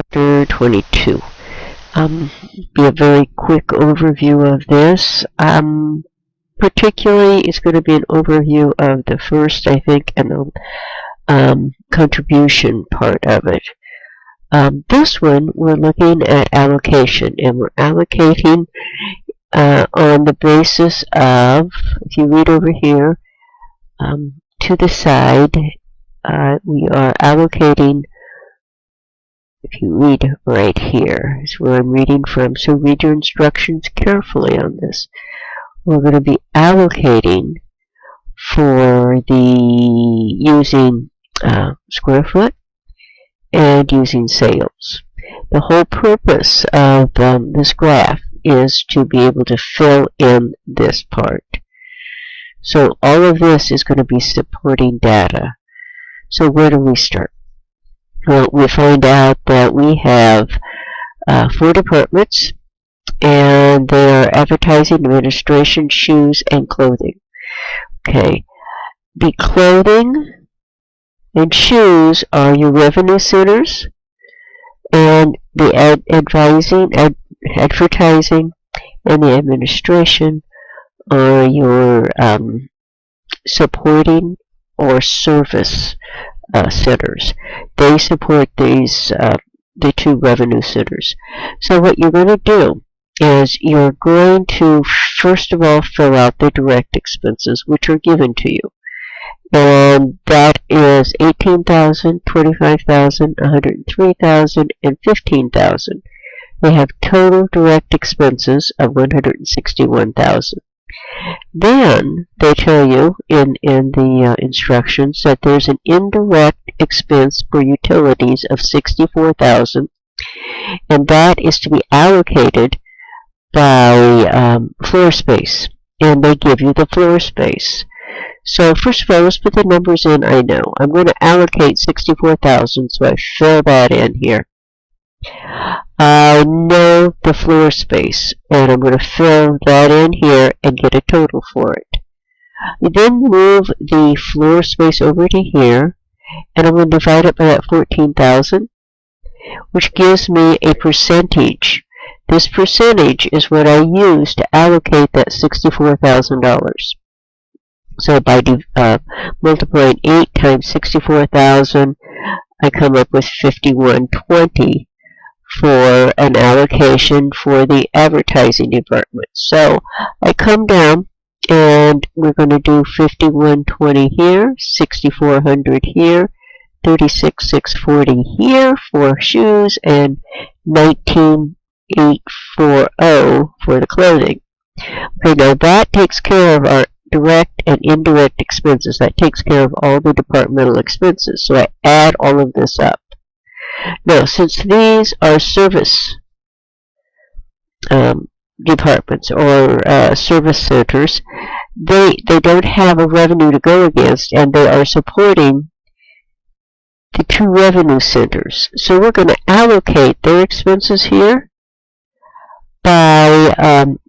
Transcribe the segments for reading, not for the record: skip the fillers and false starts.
Chapter 22. Be a very quick overview of this. Particularly, it's going to be an overview of the first, I think, and the contribution part of it. This one, we're looking at allocation, and we're allocating on the basis of, if you read over here, to the side, we are allocating. If you read right here, is where I'm reading from, so read your instructions carefully on this. We're going to be allocating for the using square foot and using sales. The whole purpose of this graph is to be able to fill in this part. So all of this is going to be supporting data. So where do we start? Well, we find out that we have 4 departments, and they are advertising, administration, shoes, and clothing. Okay, the clothing and shoes are your revenue centers, and the advertising, and the administration are your supporting or service centers. They support these the 2 revenue centers. So what you're going to do is you're going to first of all fill out the direct expenses which are given to you, and that is $18,000, $25,000, $103,000, and $15,000. They have total direct expenses of $161,000. Then they tell you in the instructions that there's an indirect expense for utilities of $64,000, and that is to be allocated by floor space, and they give you the floor space. So first of all, let's put the numbers in. I know I'm going to allocate $64,000, so I fill that in here. I know the floor space, and I'm going to fill that in here and get a total for it. You then move the floor space over to here, and I'm going to divide it by that 14,000, which gives me a percentage. This percentage is what I use to allocate that $64,000. So by multiplying 8 times 64,000, I come up with 5120 for an allocation for the advertising department. So I come down, and we're going to do 5120 here, 6400 here, 36640 here for shoes, and 19840 for the clothing. Okay, now that takes care of our direct and indirect expenses. That takes care of all the departmental expenses. So I add all of this up. Now, since these are service departments or service centers, they don't have a revenue to go against, and they are supporting the 2 revenue centers. So we're going to allocate their expenses here by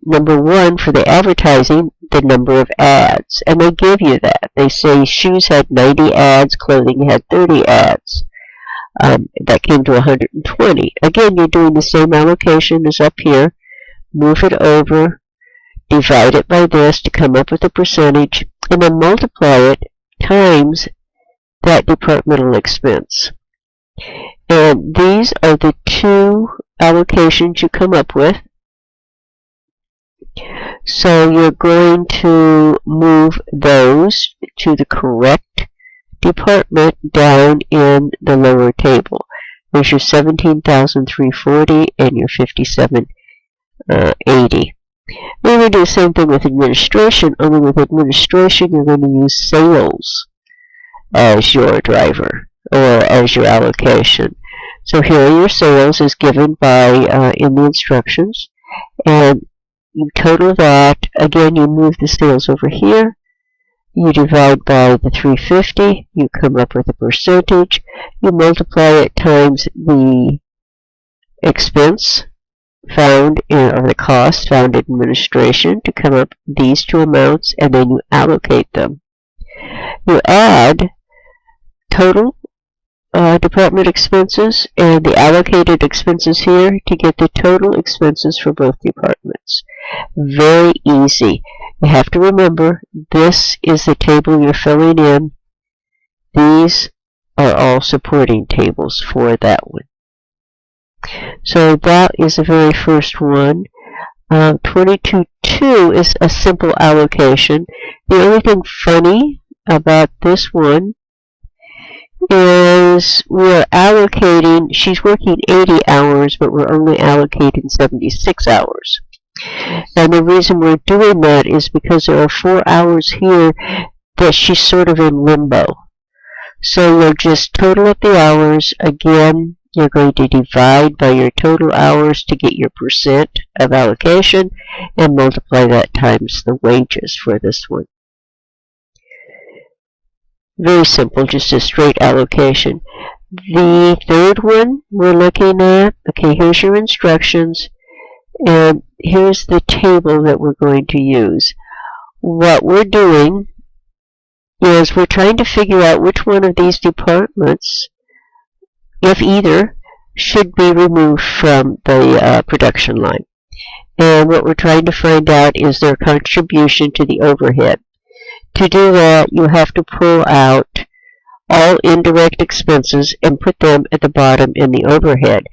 number 1 for the advertising, the number of ads, and they give you that. They say shoes had 90 ads, clothing had 30 ads. That came to 120. Again, you're doing the same allocation as up here. Move it over, divide it by this to come up with a percentage, and then multiply it times that departmental expense. And these are the 2 allocations you come up with. So you're going to move those to the correct department down in the lower table. There's your 17,340 and your 5780. We're going to do the same thing with administration, only with administration you're going to use sales as your driver or as your allocation. So here your sales is given by in the instructions, and you total that. Again, you move the sales over here. You divide by the 350, you come up with a percentage, you multiply it times the expense found in, or the cost found in administration to come up these 2 amounts, and then you allocate them. You add total department expenses and the allocated expenses here to get the total expenses for both departments. Very easy. You have to remember, this is the table you're filling in. These are all supporting tables for that one. So that is the very first one. 22.2 is a simple allocation. The only thing funny about this one is we're allocating, she's working 80 hours, but we're only allocating 76 hours. And the reason we're doing that is because there are 4 hours here that she's sort of in limbo. So you'll just total up the hours. Again, you're going to divide by your total hours to get your percent of allocation and multiply that times the wages for this one. Very simple, just a straight allocation. The third one we're looking at, okay, here's your instructions, and here's the table that we're going to use. What we're doing is we're trying to figure out which one of these departments, if either, should be removed from the production line. And what we're trying to find out is their contribution to the overhead. To do that, you have to pull out all indirect expenses and put them at the bottom in the overhead.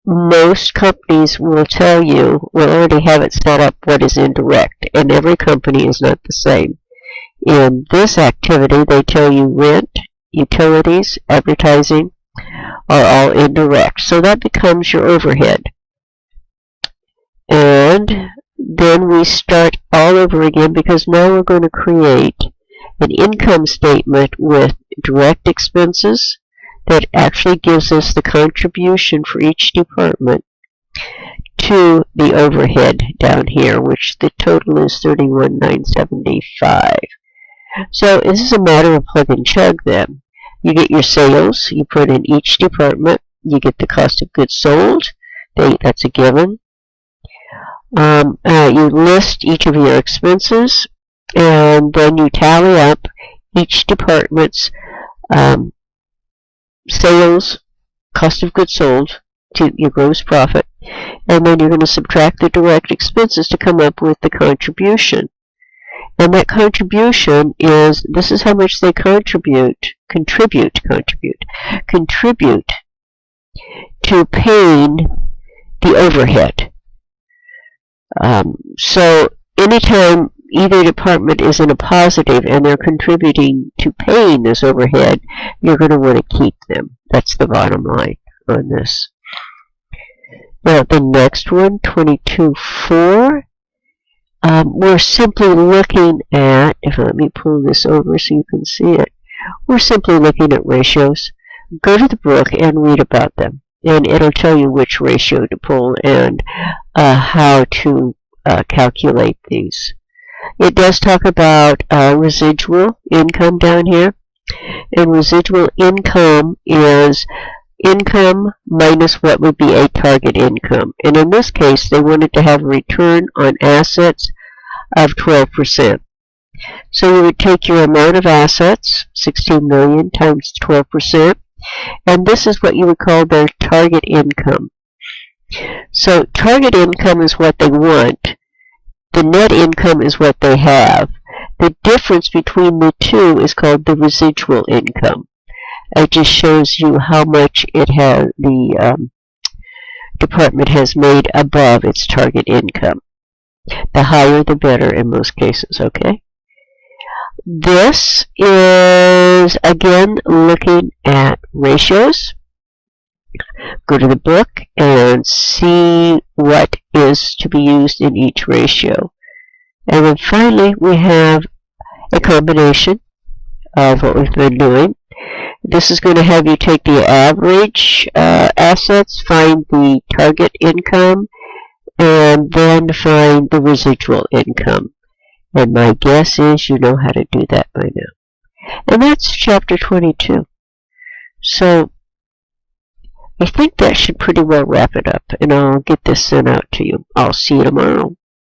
Most companies will tell you, will already have it set up what is indirect, and every company is not the same. In this activity, they tell you rent, utilities, advertising are all indirect. So that becomes your overhead. And then we start all over again because now we're going to create an income statement with direct expenses that actually gives us the contribution for each department to the overhead down here, which the total is $31,975. So this is a matter of plug and chug then. You get your sales, you put in each department, you get the cost of goods sold, that's a given. You list each of your expenses, and then you tally up each department's sales, cost of goods sold to your gross profit, and then you're going to subtract the direct expenses to come up with the contribution. And that contribution is, this is how much they contribute to paying the overhead. So anytime either department is in a positive and they're contributing to paying this overhead, you're going to want to keep them. That's the bottom line on this. Now the next one, 22.4, we're simply looking at, let me pull this over so you can see it, we're simply looking at ratios. Go to the book and read about them, and it'll tell you which ratio to pull and how to calculate these. It does talk about residual income down here, and residual income is income minus what would be a target income. And in this case, they wanted to have a return on assets of 12%. So you would take your amount of assets, 16 million times 12%, and this is what you would call their target income. So target income is what they want. The net income is what they have. The difference between the two is called the residual income. It just shows you how much it has, the department has made above its target income. The higher the better in most cases, okay? This is, again, looking at ratios. Go to the book and see what is to be used in each ratio. And then finally, we have a combination of what we've been doing. This is going to have you take the average assets, find the target income, and then find the residual income. And my guess is you know how to do that by now. And that's chapter 22. So I think that should pretty well wrap it up, and I'll get this sent out to you. I'll see you tomorrow.